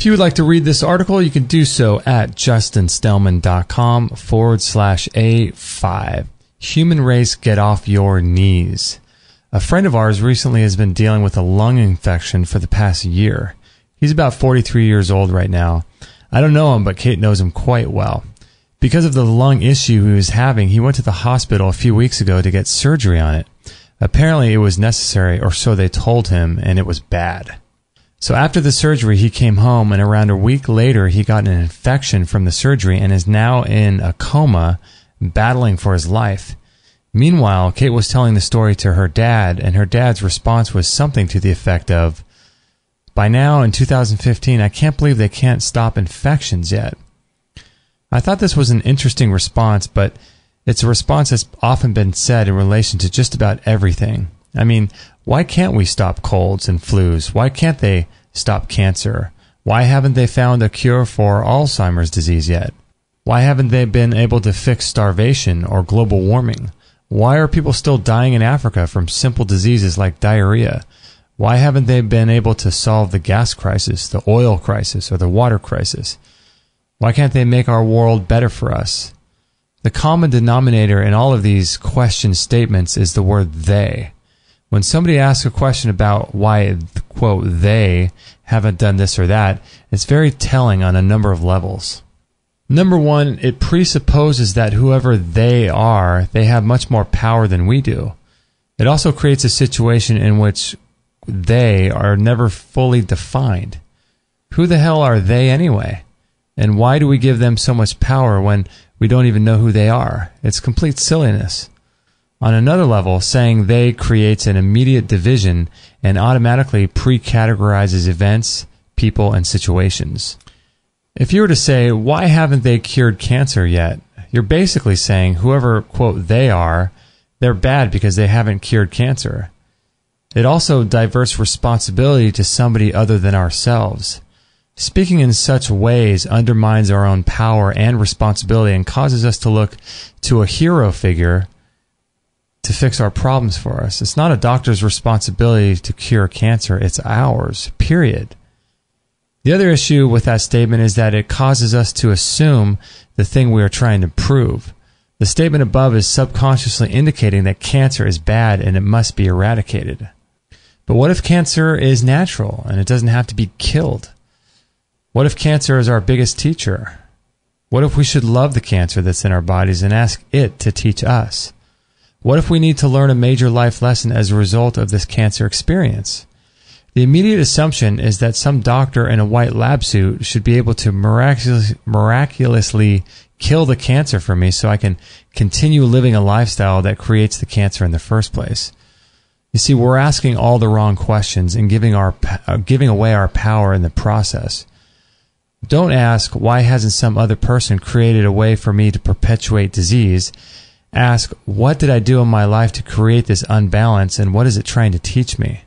If you would like to read this article, you can do so at JustinStelman.com/A5. Human race, get off your knees. A friend of ours recently has been dealing with a lung infection for the past year. He's about 43 years old right now. I don't know him, but Kate knows him quite well. Because of the lung issue he was having, he went to the hospital a few weeks ago to get surgery on it. Apparently it was necessary, or so they told him, and it was bad. So after the surgery, he came home, and around a week later, he got an infection from the surgery and is now in a coma, battling for his life. Meanwhile, Kate was telling the story to her dad, and her dad's response was something to the effect of, "By now, in 2015, I can't believe they can't stop infections yet." I thought this was an interesting response, but it's a response that's often been said in relation to just about everything. I mean, why can't we stop colds and flus? Why can't they stop cancer? Why haven't they found a cure for Alzheimer's disease yet? Why haven't they been able to fix starvation or global warming? Why are people still dying in Africa from simple diseases like diarrhea? Why haven't they been able to solve the gas crisis, the oil crisis, or the water crisis? Why can't they make our world better for us? The common denominator in all of these question statements is the word they. When somebody asks a question about why, quote, they haven't done this or that, it's very telling on a number of levels. Number one, it presupposes that whoever they are, they have much more power than we do. It also creates a situation in which they are never fully defined. Who the hell are they anyway? And why do we give them so much power when we don't even know who they are? It's complete silliness. On another level, saying they creates an immediate division and automatically pre-categorizes events, people, and situations. If you were to say, why haven't they cured cancer yet? You're basically saying whoever, quote, they are, they're bad because they haven't cured cancer. It also diverts responsibility to somebody other than ourselves. Speaking in such ways undermines our own power and responsibility and causes us to look to a hero figure to fix our problems for us. It's not a doctor's responsibility to cure cancer. It's ours, period. The other issue with that statement is that it causes us to assume the thing we are trying to prove. The statement above is subconsciously indicating that cancer is bad and it must be eradicated. But what if cancer is natural and it doesn't have to be killed? What if cancer is our biggest teacher? What if we should love the cancer that's in our bodies and ask it to teach us? What if we need to learn a major life lesson as a result of this cancer experience? The immediate assumption is that some doctor in a white lab suit should be able to miraculously kill the cancer for me so I can continue living a lifestyle that creates the cancer in the first place. You see, we're asking all the wrong questions and giving away our power in the process. Don't ask, why hasn't some other person created a way for me to perpetuate disease? Ask, what did I do in my life to create this unbalance, and what is it trying to teach me?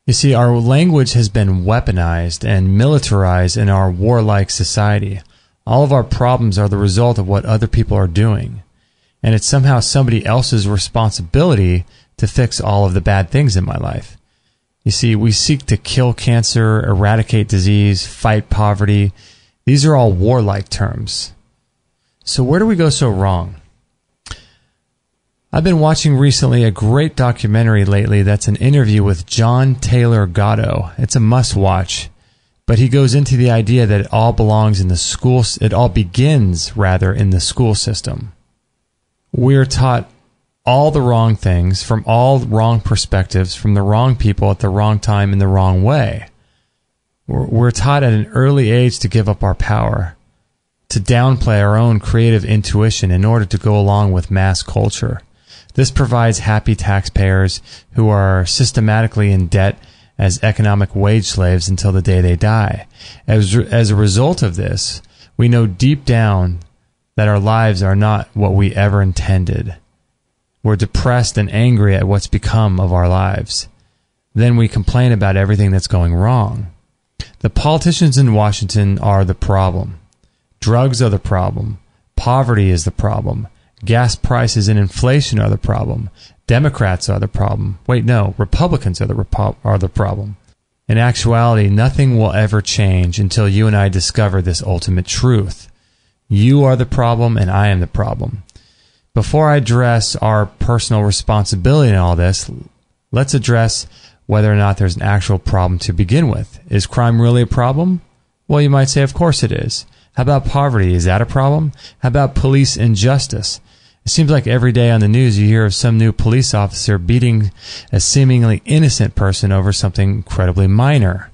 You see, our language has been weaponized and militarized in our warlike society. All of our problems are the result of what other people are doing. And it's somehow somebody else's responsibility to fix all of the bad things in my life. You see, we seek to kill cancer, eradicate disease, fight poverty. These are all warlike terms. So where do we go so wrong? I've been watching recently a great documentary lately that's an interview with John Taylor Gatto. It's a must-watch, but he goes into the idea that it all belongs in the school. It all begins, rather, in the school system. We're taught all the wrong things from all wrong perspectives from the wrong people at the wrong time in the wrong way. We're taught at an early age to give up our power, to downplay our own creative intuition in order to go along with mass culture. This provides happy taxpayers who are systematically in debt as economic wage slaves until the day they die. As a result of this, we know deep down that our lives are not what we ever intended. We're depressed and angry at what's become of our lives. Then we complain about everything that's going wrong. The politicians in Washington are the problem. Drugs are the problem. Poverty is the problem. Gas prices and inflation are the problem. Democrats are the problem. Wait, no, Republicans are the problem. In actuality, nothing will ever change until you and I discover this ultimate truth. You are the problem and I am the problem. Before I address our personal responsibility in all this, let's address whether or not there's an actual problem to begin with. Is crime really a problem? Well, you might say, of course it is. How about poverty? Is that a problem? How about police injustice? It seems like every day on the news you hear of some new police officer beating a seemingly innocent person over something incredibly minor.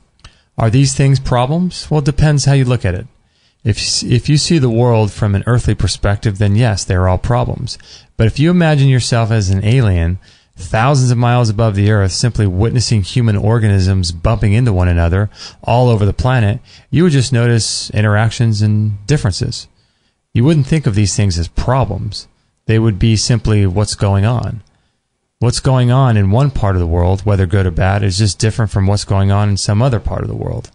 Are these things problems? Well, it depends how you look at it. If you see the world from an earthly perspective, then yes, they are all problems. But if you imagine yourself as an alien, thousands of miles above the earth, simply witnessing human organisms bumping into one another all over the planet, you would just notice interactions and differences. You wouldn't think of these things as problems. They would be simply what's going on. What's going on in one part of the world, whether good or bad, is just different from what's going on in some other part of the world.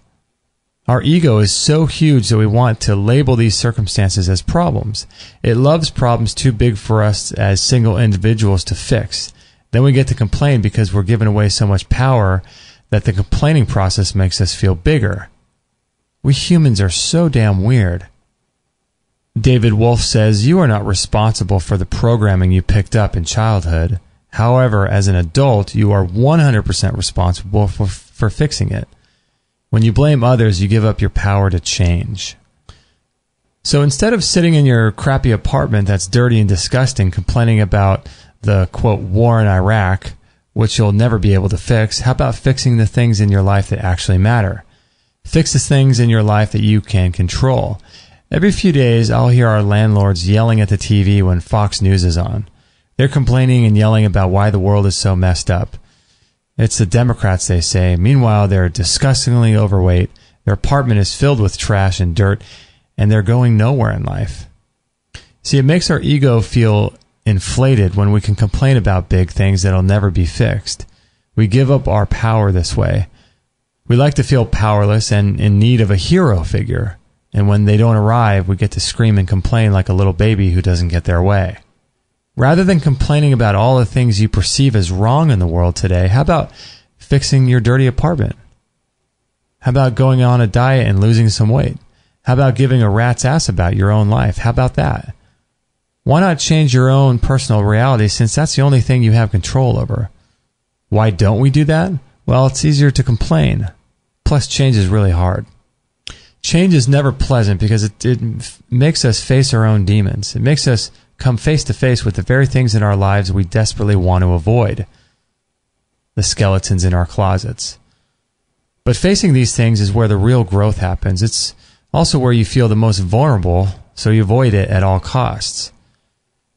Our ego is so huge that we want to label these circumstances as problems. It loves problems too big for us as single individuals to fix. Then we get to complain because we're giving away so much power that the complaining process makes us feel bigger. We humans are so damn weird. David Wolf says, you are not responsible for the programming you picked up in childhood. However, as an adult, you are 100% responsible for fixing it. When you blame others, you give up your power to change. So instead of sitting in your crappy apartment that's dirty and disgusting, complaining about the, quote, war in Iraq, which you'll never be able to fix, how about fixing the things in your life that actually matter? Fix the things in your life that you can control. Every few days, I'll hear our landlords yelling at the TV when Fox News is on. They're complaining and yelling about why the world is so messed up. It's the Democrats, they say. Meanwhile, they're disgustingly overweight, their apartment is filled with trash and dirt, and they're going nowhere in life. See, it makes our ego feel inflated when we can complain about big things that'll never be fixed. We give up our power this way. We like to feel powerless and in need of a hero figure, and when they don't arrive, we get to scream and complain like a little baby who doesn't get their way. Rather than complaining about all the things you perceive as wrong in the world today, how about fixing your dirty apartment? How about going on a diet and losing some weight? How about giving a rat's ass about your own life? How about that? Why not change your own personal reality, since that's the only thing you have control over? Why don't we do that? Well, it's easier to complain. Plus, change is really hard. Change is never pleasant because it makes us face our own demons. It makes us come face to face with the very things in our lives we desperately want to avoid. The skeletons in our closets. But facing these things is where the real growth happens. It's also where you feel the most vulnerable, so you avoid it at all costs.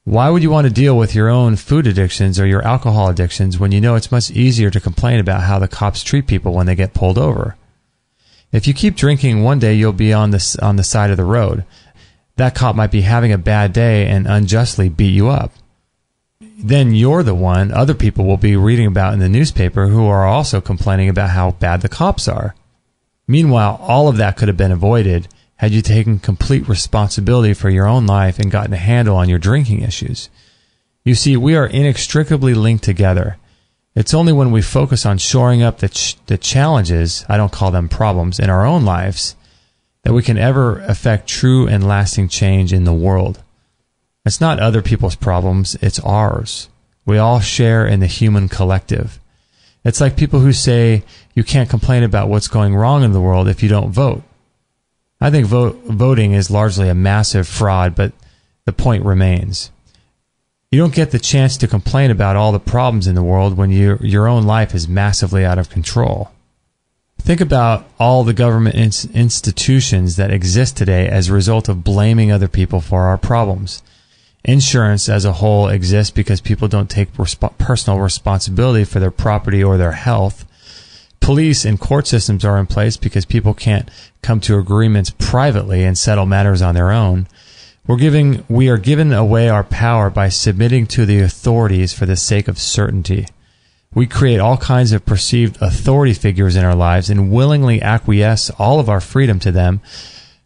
Why would you want to deal with your own food addictions or your alcohol addictions when you know it's much easier to complain about how the cops treat people when they get pulled over? If you keep drinking, one day you'll be on the side of the road. That cop might be having a bad day and unjustly beat you up. Then you're the one other people will be reading about in the newspaper who are also complaining about how bad the cops are. Meanwhile, all of that could have been avoided had you taken complete responsibility for your own life and gotten a handle on your drinking issues. You see, we are inextricably linked together. It's only when we focus on shoring up the challenges, I don't call them problems, in our own lives, that we can ever affect true and lasting change in the world. It's not other people's problems, it's ours. We all share in the human collective. It's like people who say you can't complain about what's going wrong in the world if you don't vote. I think voting is largely a massive fraud, but the point remains. You don't get the chance to complain about all the problems in the world when your own life is massively out of control. Think about all the government institutions that exist today as a result of blaming other people for our problems. Insurance as a whole exists because people don't take personal responsibility for their property or their health. Police and court systems are in place because people can't come to agreements privately and settle matters on their own. We are giving away our power by submitting to the authorities for the sake of certainty. We create all kinds of perceived authority figures in our lives and willingly acquiesce all of our freedom to them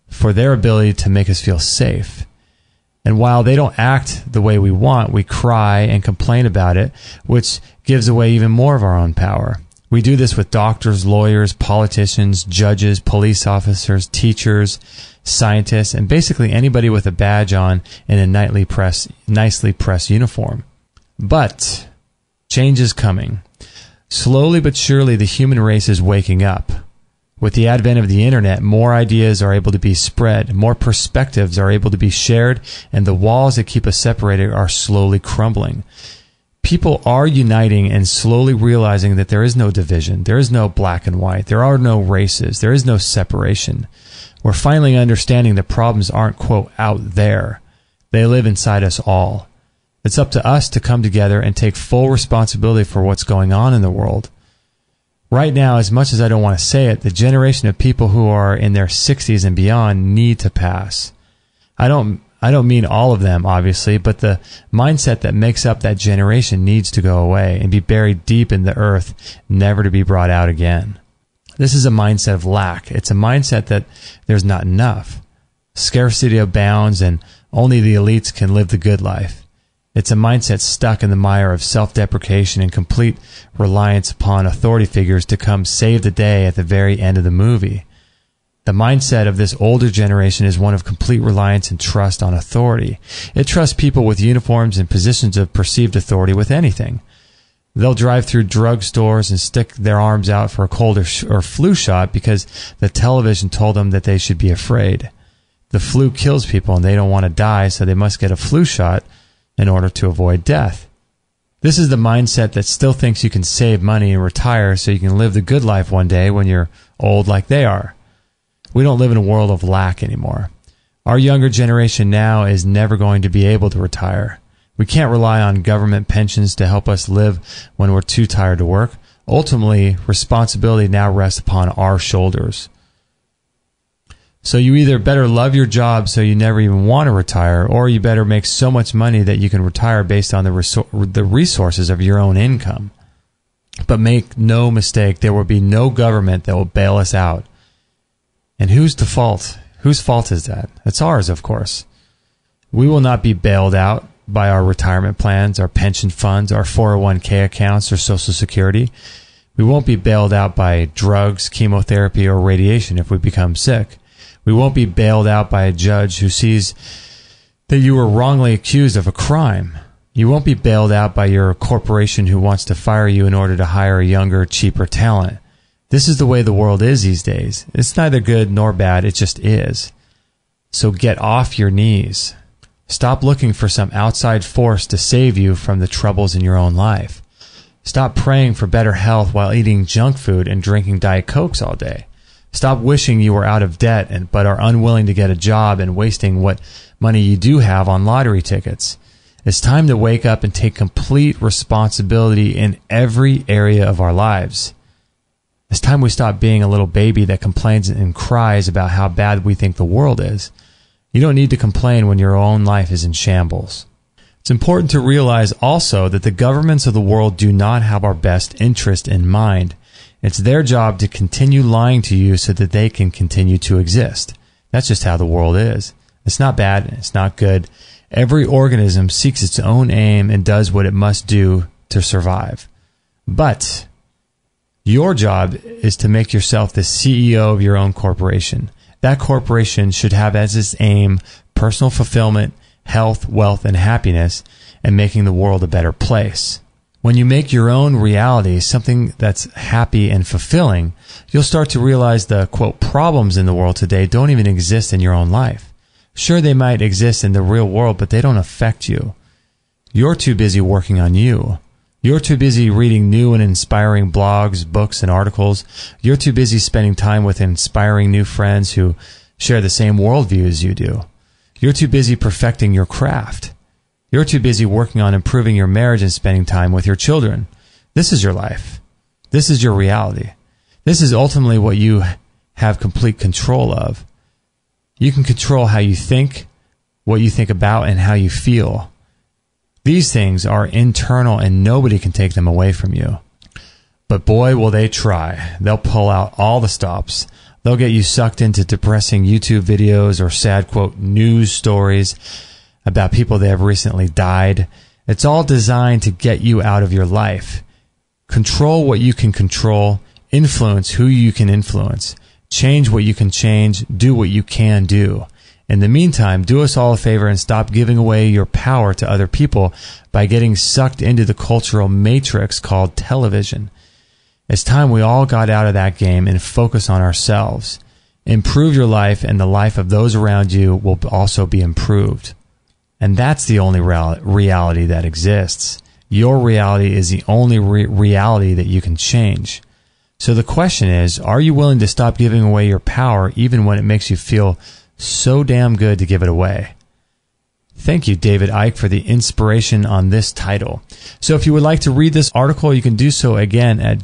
for their ability to make us feel safe. And while they don't act the way we want, we cry and complain about it, which gives away even more of our own power. We do this with doctors, lawyers, politicians, judges, police officers, teachers, scientists, and basically anybody with a badge on in a nicely pressed uniform. But change is coming. Slowly but surely, the human race is waking up. With the advent of the internet, more ideas are able to be spread, more perspectives are able to be shared, and the walls that keep us separated are slowly crumbling. People are uniting and slowly realizing that there is no division, there is no black and white, there are no races, there is no separation. We're finally understanding that problems aren't, quote, out there. They live inside us all. It's up to us to come together and take full responsibility for what's going on in the world. Right now, as much as I don't want to say it, the generation of people who are in their 60s and beyond need to pass. I don't mean all of them, obviously, but the mindset that makes up that generation needs to go away and be buried deep in the earth, never to be brought out again. This is a mindset of lack. It's a mindset that there's not enough. Scarcity abounds and only the elites can live the good life. It's a mindset stuck in the mire of self-deprecation and complete reliance upon authority figures to come save the day at the very end of the movie. The mindset of this older generation is one of complete reliance and trust on authority. It trusts people with uniforms and positions of perceived authority with anything. They'll drive through drugstores and stick their arms out for a cold or flu shot because the television told them that they should be afraid. The flu kills people and they don't want to die, so they must get a flu shot in order to avoid death. This is the mindset that still thinks you can save money and retire so you can live the good life one day when you're old like they are. We don't live in a world of lack anymore. Our younger generation now is never going to be able to retire. We can't rely on government pensions to help us live when we're too tired to work. Ultimately, responsibility now rests upon our shoulders. So you either better love your job so you never even want to retire, or you better make so much money that you can retire based on the resources of your own income. But make no mistake, there will be no government that will bail us out. And whose fault? Whose fault is that? It's ours, of course. We will not be bailed out by our retirement plans, our pension funds, our 401k accounts, or Social Security. We won't be bailed out by drugs, chemotherapy, or radiation if we become sick. We won't be bailed out by a judge who sees that you were wrongly accused of a crime. You won't be bailed out by your corporation who wants to fire you in order to hire a younger, cheaper talent. This is the way the world is these days. It's neither good nor bad, it just is. So get off your knees. Stop looking for some outside force to save you from the troubles in your own life. Stop praying for better health while eating junk food and drinking Diet Cokes all day. Stop wishing you were out of debt but are unwilling to get a job and wasting what money you do have on lottery tickets. It's time to wake up and take complete responsibility in every area of our lives. It's time we stop being a little baby that complains and cries about how bad we think the world is. You don't need to complain when your own life is in shambles. It's important to realize also that the governments of the world do not have our best interest in mind. It's their job to continue lying to you so that they can continue to exist. That's just how the world is. It's not bad. It's not good. Every organism seeks its own aim and does what it must do to survive. But your job is to make yourself the CEO of your own corporation. That corporation should have as its aim personal fulfillment, health, wealth, and happiness, and making the world a better place. When you make your own reality something that's happy and fulfilling, you'll start to realize the, quote, problems in the world today don't even exist in your own life. Sure, they might exist in the real world, but they don't affect you. You're too busy working on you. You're too busy reading new and inspiring blogs, books, and articles. You're too busy spending time with inspiring new friends who share the same worldview as you do. You're too busy perfecting your craft. You're too busy working on improving your marriage and spending time with your children. This is your life. This is your reality. This is ultimately what you have complete control of. You can control how you think, what you think about, and how you feel. These things are internal and nobody can take them away from you. But boy, will they try. They'll pull out all the stops. They'll get you sucked into depressing YouTube videos or sad, quote, news stories about people that have recently died. It's all designed to get you out of your life. Control what you can control. Influence who you can influence. Change what you can change. Do what you can do. In the meantime, do us all a favor and stop giving away your power to other people by getting sucked into the cultural matrix called television. It's time we all got out of that game and focus on ourselves. Improve your life, and the life of those around you will also be improved. And that's the only reality that exists. Your reality is the only reality that you can change. So the question is, are you willing to stop giving away your power even when it makes you feel so damn good to give it away? Thank you, David Icke, for the inspiration on this title. So if you would like to read this article, you can do so again at